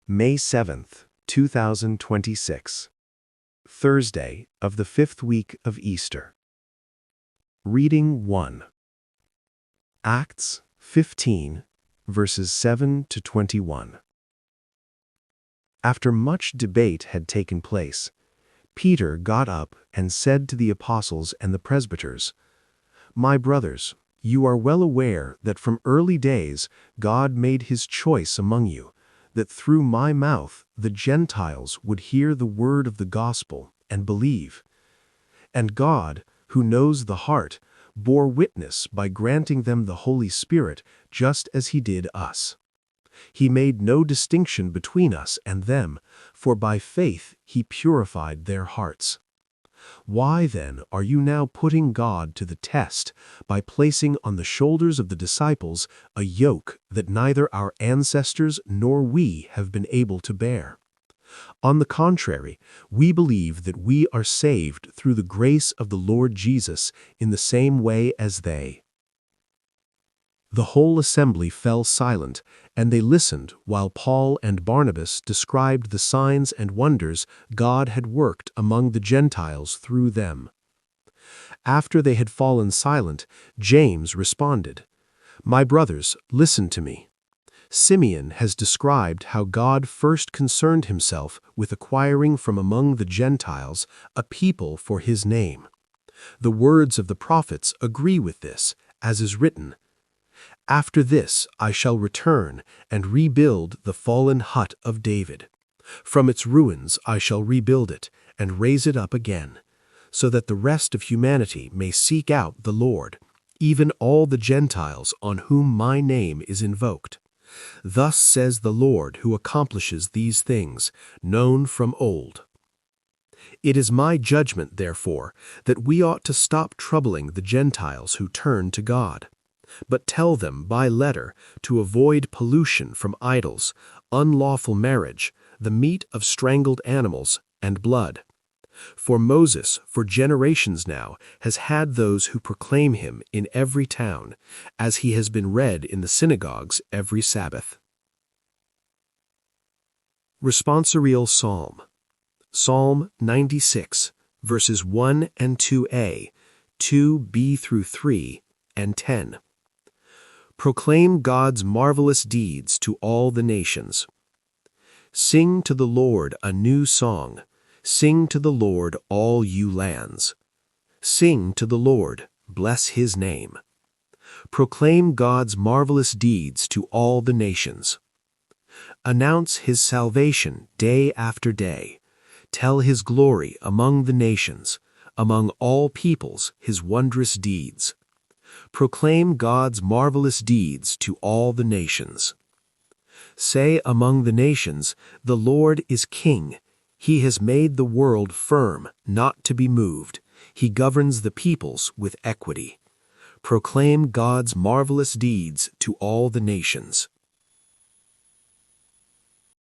May 7th, 2026. Thursday of the 5th week of Easter. Reading 1. Acts 15, verses 7 to 21. After much debate had taken place, Peter got up and said to the apostles and the presbyters, "My brothers, you are well aware that from early days God made his choice among you, that through my mouth the Gentiles would hear the word of the gospel and believe. And God, who knows the heart, bore witness by granting them the Holy Spirit just as he did us. He made no distinction between us and them, for by faith he purified their hearts. Why then are you now putting God to the test by placing on the shoulders of the disciples a yoke that neither our ancestors nor we have been able to bear? On the contrary, we believe that we are saved through the grace of the Lord Jesus in the same way as they." The whole assembly fell silent, and they listened while Paul and Barnabas described the signs and wonders God had worked among the Gentiles through them. After they had fallen silent, James responded, "My brothers, listen to me. Simeon has described how God first concerned himself with acquiring from among the Gentiles a people for his name. The words of the prophets agree with this, as is written, 'After this I shall return and rebuild the fallen hut of David. From its ruins I shall rebuild it and raise it up again, so that the rest of humanity may seek out the Lord, even all the Gentiles on whom my name is invoked. Thus says the Lord who accomplishes these things, known from old.' It is my judgment, therefore, that we ought to stop troubling the Gentiles who turn to God, but tell them by letter to avoid pollution from idols, unlawful marriage, the meat of strangled animals, and blood. For Moses, for generations now, has had those who proclaim him in every town, as he has been read in the synagogues every Sabbath." Responsorial Psalm. Psalm 96, verses 1 and 2a, 2b through 3, and 10. Proclaim God's marvelous deeds to all the nations. Sing to the Lord a new song. Sing to the Lord, all you lands. Sing to the Lord, bless his name. Proclaim God's marvelous deeds to all the nations. Announce his salvation day after day. Tell his glory among the nations, among all peoples his wondrous deeds. Proclaim God's marvelous deeds to all the nations. Say among the nations, the Lord is king. He has made the world firm, not to be moved. He governs the peoples with equity. Proclaim God's marvelous deeds to all the nations.